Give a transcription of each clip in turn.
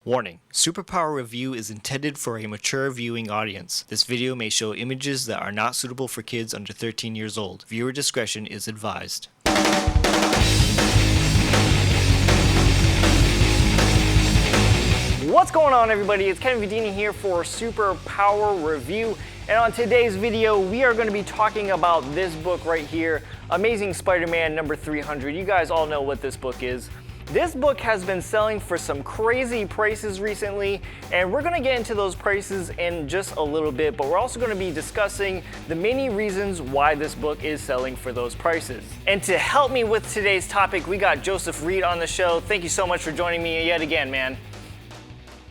Warning: Superpower review is intended for a mature viewing audience. This video may show images that are not suitable for kids under 13 years old. Viewer discretion is advised. What's going on, everybody? It's Kevin Vidini here for Superpower Review, and on today's video we are going to be talking about this book right here, Amazing Spider-Man number 300. You guys all know what this book is. This book has been selling for some crazy prices recently, and we're going to get into those prices in just a little bit, but we're also going to be discussing the many reasons why this book is selling for those prices. And to help me with today's topic, we got Joseph Reed on the show. Thank you so much for joining me yet again, man.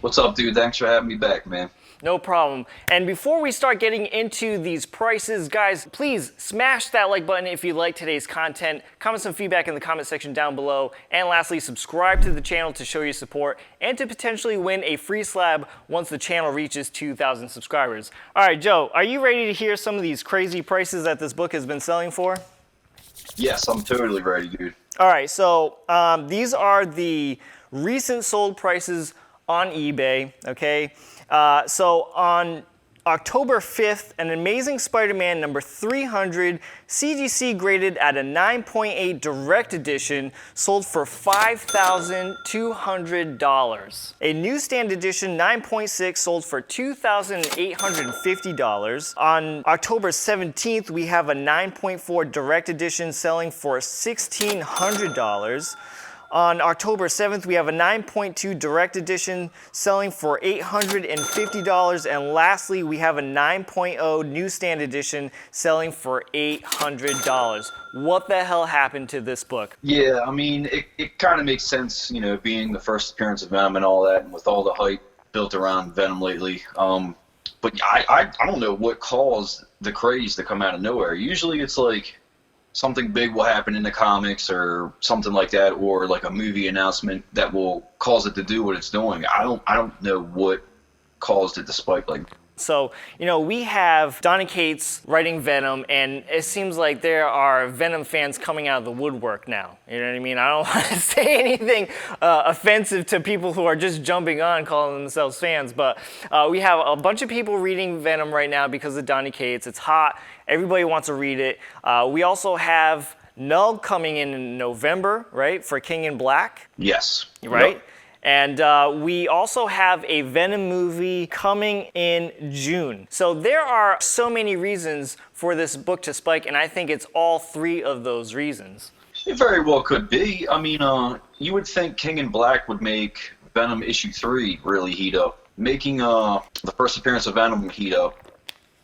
What's up, dude? Thanks for having me back, man. No problem. And before we start getting into these prices, guys, please smash that like button if you like today's content. Comment some feedback in the comment section down below. And lastly, subscribe to the channel to show your support and to potentially win a free slab once the channel reaches 2,000 subscribers. All right, Joe, are you ready to hear some of these crazy prices that this book has been selling for? Yes, I'm totally ready, dude. All right, so these are the recent sold prices on eBay, okay? So on October 5th, an Amazing Spider-Man number 300, CGC graded at a 9.8 Direct Edition, sold for $5,200. A Newsstand Edition 9.6 sold for $2,850. On October 17th, we have a 9.4 Direct Edition selling for $1,600. On October 7th, we have a 9.2 Direct Edition selling for $850. And lastly, we have a 9.0 Newsstand Edition selling for $800. What the hell happened to this book? Yeah, I mean, it kind of makes sense, you know, being the first appearance of Venom and all that, and with all the hype built around Venom lately. But I don't know what caused the craze to come out of nowhere. Usually it's like something big will happen in the comics or something like that, or like a movie announcement that will cause it to do what it's doing. I don't know what caused it to spike like that. So, you know, we have Donny Cates writing Venom, and it seems like there are Venom fans coming out of the woodwork now. You know what I mean? I don't want to say anything offensive to people who are just jumping on calling themselves fans, but we have a bunch of people reading Venom right now because of Donny Cates. It's hot. Everybody wants to read it. We also have Null coming in November, right, for King in Black? Yes. Right? Yep. And we also have a Venom movie coming in June. So there are so many reasons for this book to spike, and I think it's all three of those reasons. It very well could be. I mean, you would think King in Black would make Venom issue 3 really heat up. Making the first appearance of Venom heat up,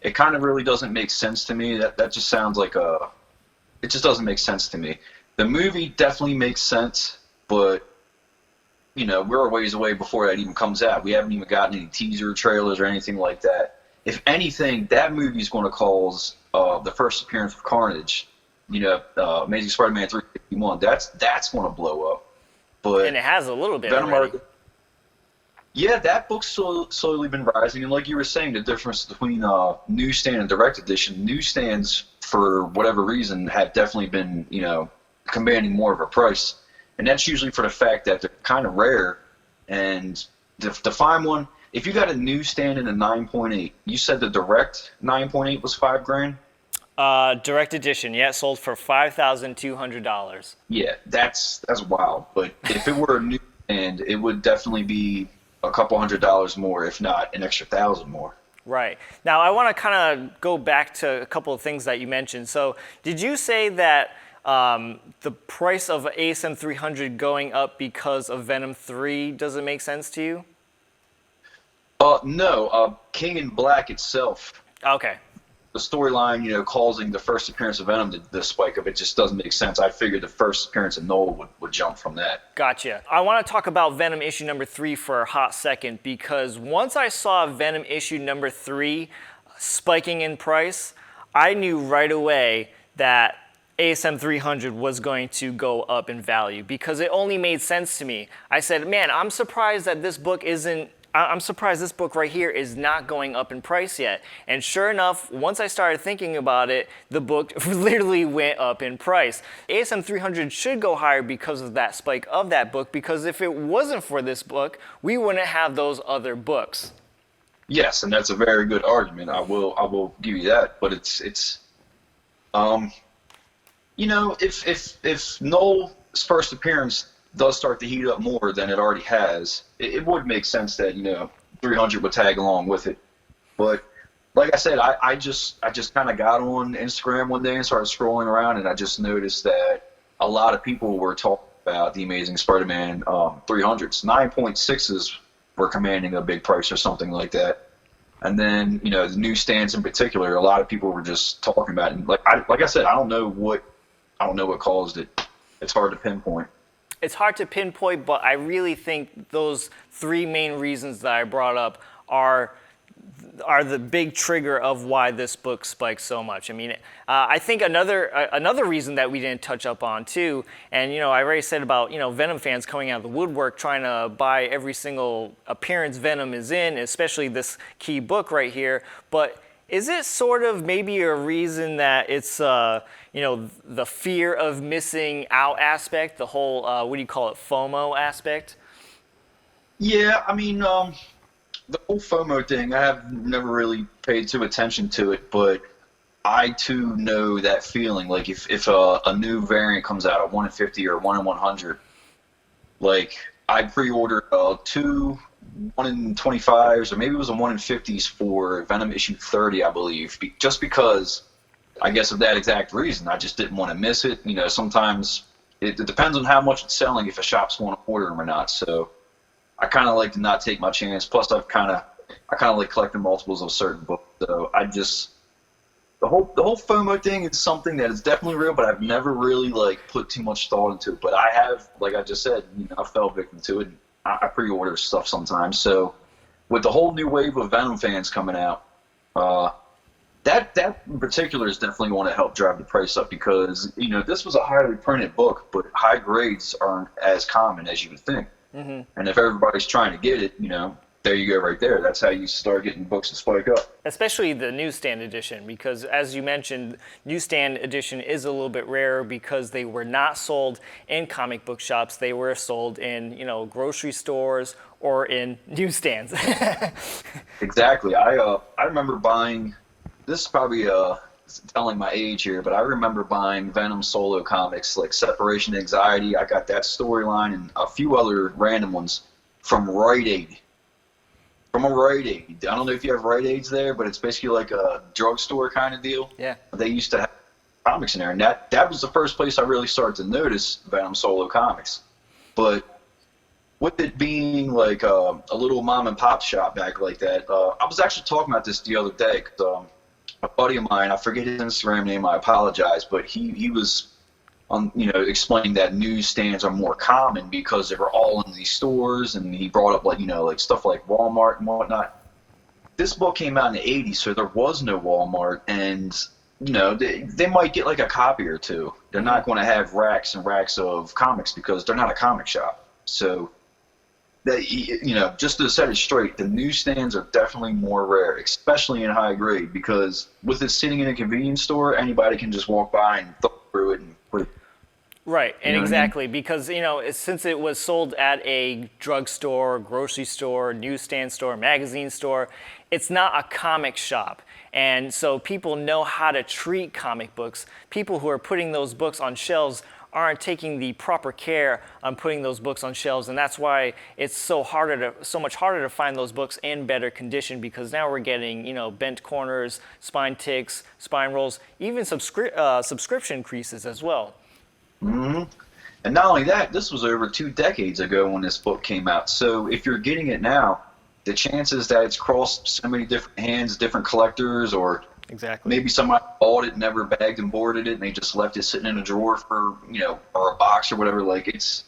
it kind of really doesn't make sense to me. That just sounds like it just doesn't make sense to me. The movie definitely makes sense, but you know, we're a ways away before that even comes out. We haven't even gotten any teaser trailers or anything like that. If anything, that movie is going to cause the first appearance of Carnage, you know, Amazing Spider-Man 351. That's going to blow up. But and it has a little bit Venom already. Yeah, that book's slowly been rising. And like you were saying, the difference between newsstand and direct edition, newsstands, for whatever reason, have definitely been, you know, commanding more of a price. And that's usually for the fact that they're kind of rare. And to find one, if you got a newsstand in a 9.8, you said the direct 9.8 was $5,000? Direct edition, yeah, sold for $5,200. Yeah, that's wild. But if it were a newsstand, it would definitely be a couple $100 more, if not an extra $1,000 more. Right. Now, I want to kind of go back to a couple of things that you mentioned. So, did you say that the price of ASM 300 going up because of Venom 3 doesn't make sense to you? No. King in Black itself. Okay. The storyline, you know, causing the first appearance of Venom, the spike of it just doesn't make sense. I figured the first appearance of Noel would jump from that. Gotcha. I want to talk about Venom issue number 3 for a hot second, because once I saw Venom issue number 3 spiking in price, I knew right away that ASM 300 was going to go up in value because it only made sense to me. I said, man, I'm surprised that this book isn't I'm surprised this book right here is not going up in price yet. And sure enough, once I started thinking about it, the book literally went up in price. ASM 300 should go higher because of that spike of that book, because if it wasn't for this book, we wouldn't have those other books. Yes, and that's a very good argument. I will give you that. But it's you know, if Noel's first appearance does start to heat up more than it already has, it would make sense that, you know, 300 would tag along with it. But like I said, I just kind of got on Instagram one day and started scrolling around, and I just noticed that a lot of people were talking about the Amazing Spider-Man 300s. 9.6s were commanding a big price or something like that. And then, you know, the newsstands in particular, a lot of people were just talking about it. And like I said, I don't know what caused it. It's hard to pinpoint. It's hard to pinpoint, but I really think those three main reasons that I brought up are the big trigger of why this book spikes so much. I mean, I think another reason that we didn't touch up on too, and you know, I already said about, you know, Venom fans coming out of the woodwork trying to buy every single appearance Venom is in, especially this key book right here. But is it sort of maybe a reason that it's you know, the fear of missing out aspect, the whole what do you call it, FOMO aspect? Yeah, I mean, the whole FOMO thing, I have never really paid too attention to it, but I too know that feeling. Like if a new variant comes out, a 1 in 50 or 1 in 100, like I pre-ordered 2 1 in 25s, or maybe it was a 1 in 50s for Venom issue 30, I believe, just because, I guess, of that exact reason. I just didn't want to miss it. You know, sometimes it depends on how much it's selling, if a shop's want to order them or not. So I kind of like to not take my chance. Plus, I kind of like collecting multiples of certain books. So the whole FOMO thing is something that is definitely real, but I've never really like put too much thought into it. But I have, like I just said, you know, I fell victim to it. I pre-order stuff sometimes. So with the whole new wave of Venom fans coming out, that in particular is definitely going to help drive the price up, because, you know, this was a highly printed book, but high grades aren't as common as you would think. Mm-hmm. And if everybody's trying to get it, you know, there you go right there. That's how you start getting books to spike up. Especially the newsstand edition, because as you mentioned, newsstand edition is a little bit rarer because they were not sold in comic book shops. They were sold in, you know, grocery stores or in newsstands. Exactly. I remember buying, this is probably telling my age here, but I remember buying Venom solo comics like Separation Anxiety. I got that storyline and a few other random ones from Rite Aid. From a Rite Aid. I don't know if you have Rite Aids there, but it's basically like a drugstore kind of deal. Yeah. They used to have comics in there, and that was the first place I really started to notice Venom solo comics. But with it being like a little mom and pop shop back like that, I was actually talking about this the other day, because a buddy of mine, I forget his Instagram name, I apologize, but he was you know, explaining that newsstands are more common because they were all in these stores, and he brought up, like, you know, like stuff like Walmart and whatnot. This book came out in the 80s, so there was no Walmart, and, you know, they might get like a copy or two. They're not going to have racks and racks of comics because they're not a comic shop. So, you know, just to set it straight, the newsstands are definitely more rare, especially in high grade, because with it sitting in a convenience store, anybody can just walk by and thumb through it and put it. Right, and exactly, because, you know, since it was sold at a drugstore, grocery store, newsstand store, magazine store, it's not a comic shop. And so people know how to treat comic books. People who are putting those books on shelves aren't taking the proper care on putting those books on shelves, and that's why it's so much harder to find those books in better condition, because now we're getting, you know, bent corners, spine ticks, spine rolls, even subscription creases as well. Mm-hmm. And not only that, this was over 2 decades ago when this book came out. So if you're getting it now, the chances that it's crossed so many different hands, different collectors, or maybe somebody bought it, never bagged and boarded it, and they just left it sitting in a drawer for, you know, or a box or whatever. Like, it's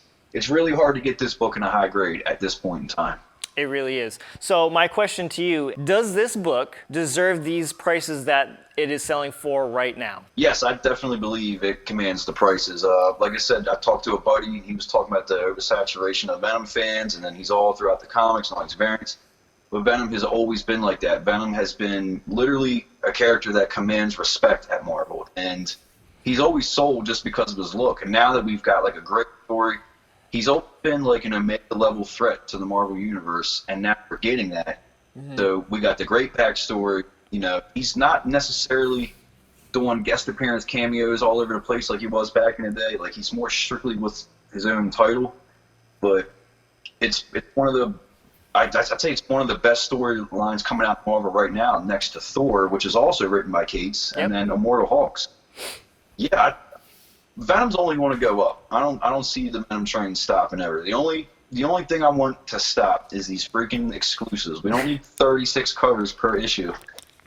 really hard to get this book in a high grade at this point in time. It really is. So my question to you, does this book deserve these prices that it is selling for right now? Yes, I definitely believe it commands the prices. Like I said, I talked to a buddy. He was talking about the oversaturation of Venom fans, and then he's all throughout the comics and all these variants. but Venom has always been like that. Venom has been literally a character that commands respect at Marvel, and he's always sold just because of his look. And now that we've got like a great story, he's always been like an Omega-level threat to the Marvel Universe, and now we're getting that. So we got the great backstory. You know, he's not necessarily doing guest appearance cameos all over the place like he was back in the day. Like, he's more strictly with his own title, but it's one of the I'd say it's one of the best storylines coming out of Marvel right now, next to Thor, which is also written by Cates, and then Immortal Hulks. Yeah, Venom's only going to go up. I don't see the Venom train stopping ever. The only thing I want to stop is these freaking exclusives. We don't need 36 covers per issue,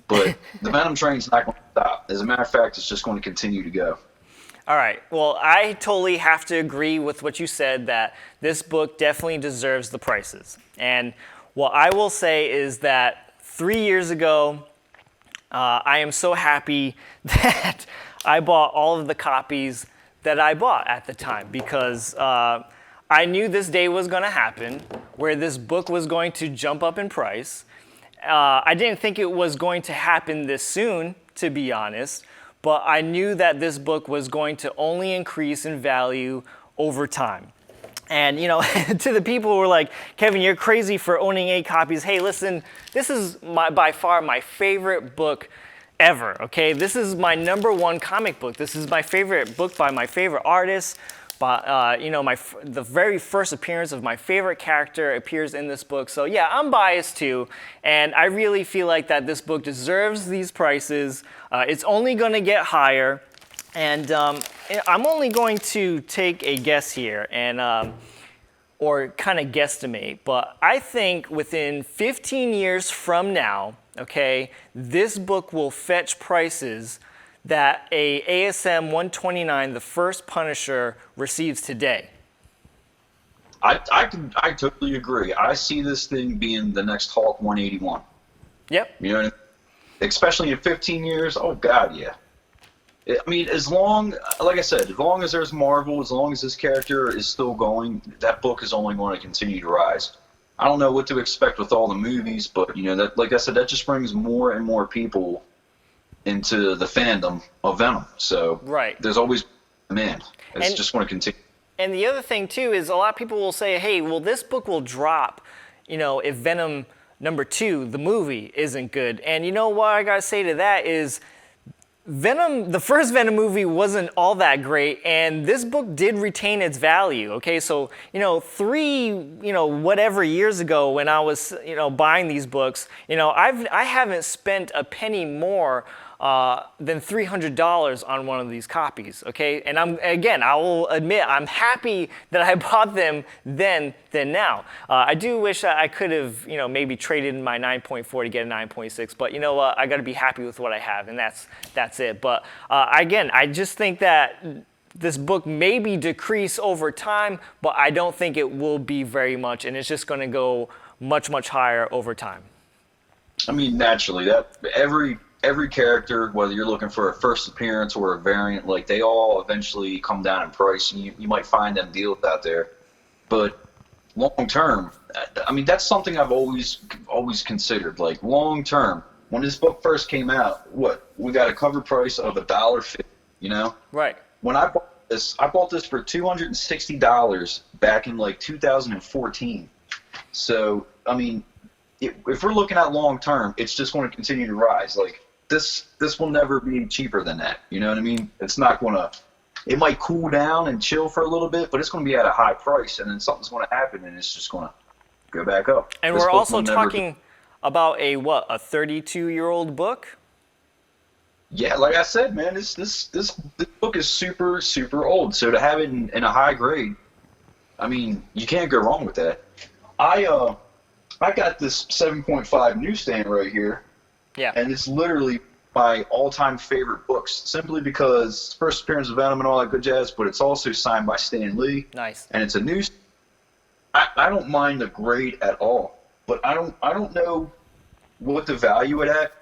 but the Venom train's not going to stop. As a matter of fact, it's just going to continue to go. All right. Well, I totally have to agree with what you said, that this book definitely deserves the prices. And what I will say is that 3 years ago, I am so happy that I bought all of the copies that I bought at the time, because I knew this day was going to happen where this book was going to jump up in price. I didn't think it was going to happen this soon, to be honest, but I knew that this book was going to only increase in value over time. And, you know, to the people who were like, Kevin, you're crazy for owning 8 copies. Hey, listen, this is by far my favorite book ever, okay? This is my #1 comic book. This is my favorite book by my favorite artist. But, you know, the very first appearance of my favorite character appears in this book. So, yeah, I'm biased too. And I really feel like that this book deserves these prices. It's only going to get higher. And I'm only going to take a guess here, and or kind of guesstimate. But I think within 15 years from now, okay, this book will fetch prices that a ASM 129, the first Punisher, receives today. I totally agree. I see this thing being the next Hulk 181. Yep. You know, especially in 15 years. Oh God, yeah. I mean, like I said, as long as there's Marvel, as long as this character is still going, that book is only going to continue to rise. I don't know what to expect with all the movies, but you know, that, like I said, that just brings more and more people into the fandom of Venom. So there's always demand. It's just going to continue. And the other thing too is a lot of people will say, hey, well, this book will drop, you know, if Venom #2, the movie, isn't good. And you know what I gotta say to that is, Venom, the first Venom movie wasn't all that great, and this book did retain its value, okay? So, you know, 3, you know, whatever years ago when I was, you know, buying these books, you know, I haven't spent a penny more than $300 on one of these copies, okay? And I will admit, I'm happy that I bought them then than now. I do wish I could have, you know, maybe traded in my 9.4 to get a 9.6, but you know what? I got to be happy with what I have, and that's it. But again, I just think that this book maybe decrease over time, but I don't think it will be very much, and it's just going to go much, much higher over time. I mean, naturally, that every character, whether you're looking for a first appearance or a variant, like, they all eventually come down in price, and you might find them deals out there. But long term, I mean, that's something I've always considered. Like, long term, when this book first came out, we got a cover price of $1.50, you know? Right. When I bought this for $260 back in like 2014. So, I mean, if we're looking at long term, it's just going to continue to rise. Like, this will never be cheaper than that. You know what I mean? It's not going to. It might cool down and chill for a little bit, but it's going to be at a high price, and then something's going to happen, and it's just going to go back up. And we're also talking about a 32-year-old book? Yeah, like I said, man, this book is super, super old. So to have it in a high grade, I mean, you can't go wrong with that. I got this 7.5 newsstand right here. Yeah. And it's literally my all-time favorite books, simply because first appearance of Venom and all that good jazz, but it's also signed by Stan Lee. Nice. And it's a new. I don't mind the grade at all, but I don't know what to value it at.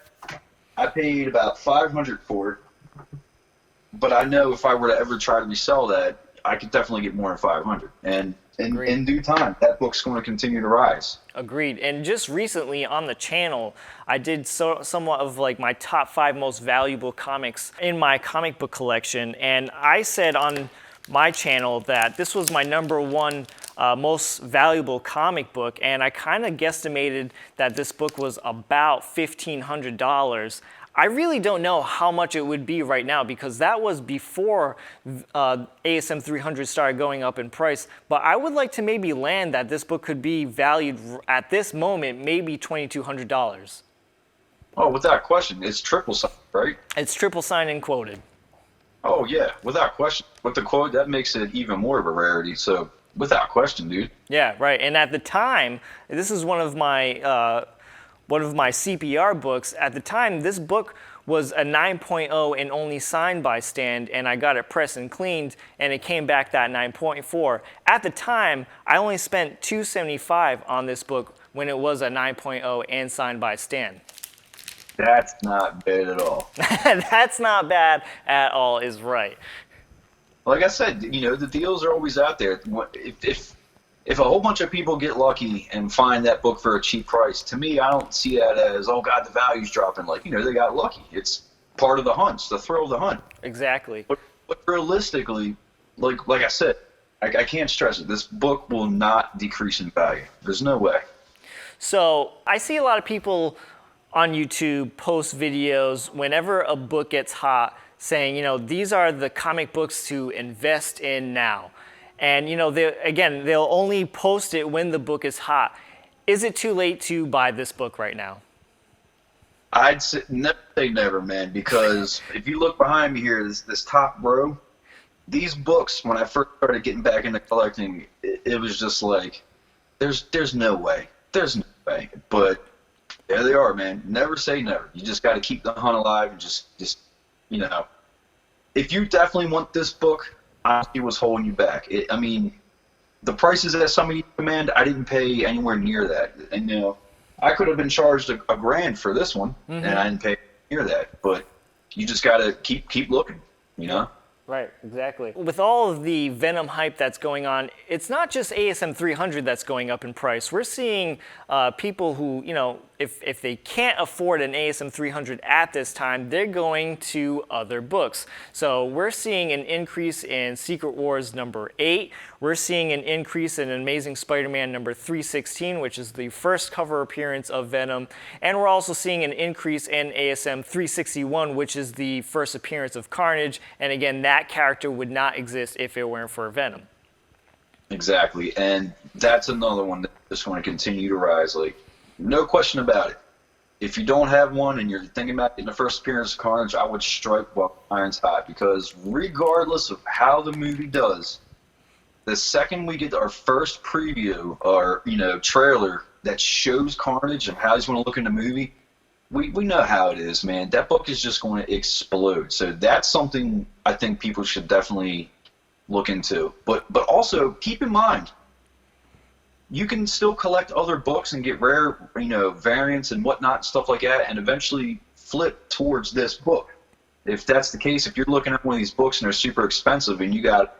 I paid about $500 for it, but I know if I were to ever try to resell that, I could definitely get more than $500. And in due time, that book's going to continue to rise. Agreed. And just recently on the channel, I did somewhat of like my top 5 most valuable comics in my comic book collection. And I said on my channel that this was my #1 most valuable comic book. And I kind of guesstimated that this book was about $1,500. I really don't know how much it would be right now because that was before ASM 300 started going up in price. But I would like to maybe land that this book could be valued at this moment, maybe $2,200. Oh, without question. It's triple sign, right? It's triple signed and quoted. Oh, yeah, without question. With the quote, that makes it even more of a rarity. So, without question, dude. Yeah, right. And at the time, this is one of my CPR books. At the time, this book was a 9.0 and only signed by Stan, and I got it pressed and cleaned, and it came back that 9.4. At the time, I only spent $275 on this book when it was a 9.0 and signed by Stan. That's not bad at all. That's not bad at all is right. Like I said, you know, the deals are always out there. If a whole bunch of people get lucky and find that book for a cheap price, to me, I don't see that as, oh, God, the value's dropping. Like, you know, they got lucky. It's part of the hunt. It's the thrill of the hunt. Exactly. But realistically, like I said, I can't stress it. This book will not decrease in value. There's no way. So I see a lot of people on YouTube post videos whenever a book gets hot saying, you know, these are the comic books to invest in now. And, you know, they'll only post it when the book is hot. Is it too late to buy this book right now? I'd say never, man, because if you look behind me here, this top row, these books, when I first started getting back into collecting, it was just like, there's no way. There's no way. But there they are, man. Never say never. You just got to keep the hunt alive and just, you know. If you definitely want this book, I see what's holding you back. I mean, the prices that some of you demand, I didn't pay anywhere near that. And, you know, I could have been charged a grand for this one, and I didn't pay near that. But you just got to keep looking, you know? Right, exactly. With all of the Venom hype that's going on, it's not just ASM 300 that's going up in price. We're seeing people who, you know, if they can't afford an ASM 300 at this time, they're going to other books. So we're seeing an increase in Secret Wars #8. We're seeing an increase in Amazing Spider-Man #316, which is the first cover appearance of Venom. And we're also seeing an increase in ASM 361, which is the first appearance of Carnage. And again, that character would not exist if it weren't for Venom. Exactly. And that's another one that's just going to continue to rise. Like, no question about it. If you don't have one and you're thinking about getting the first appearance of Carnage, I would strike while iron's hot, because regardless of how the movie does, the second we get our first preview or, you know, trailer that shows Carnage and how he's going to look in the movie, we know how it is, man. That book is just going to explode. So that's something I think people should definitely look into. But also keep in mind, you can still collect other books and get rare, you know, variants and whatnot, stuff like that, and eventually flip towards this book. If that's the case, if you're looking at one of these books and they're super expensive and you got,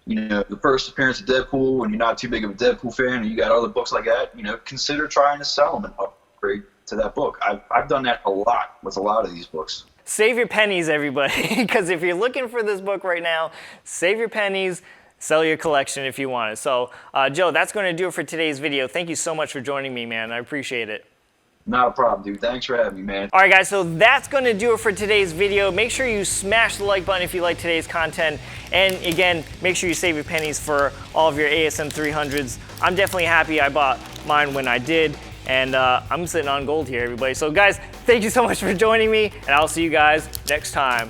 you know, the first appearance of Deadpool and you're not too big of a Deadpool fan and you got other books like that, you know, consider trying to sell them and upgrade to that book. I've done that a lot with a lot of these books. Save your pennies, everybody, because if you're looking for this book right now, save your pennies. Sell your collection if you want it. So, Joe, that's going to do it for today's video. Thank you so much for joining me, man. I appreciate it. Not a problem, dude. Thanks for having me, man. All right, guys, so that's going to do it for today's video. Make sure you smash the like button if you like today's content. And again, make sure you save your pennies for all of your ASM 300s. I'm definitely happy I bought mine when I did. And I'm sitting on gold here, everybody. So, guys, thank you so much for joining me. And I'll see you guys next time.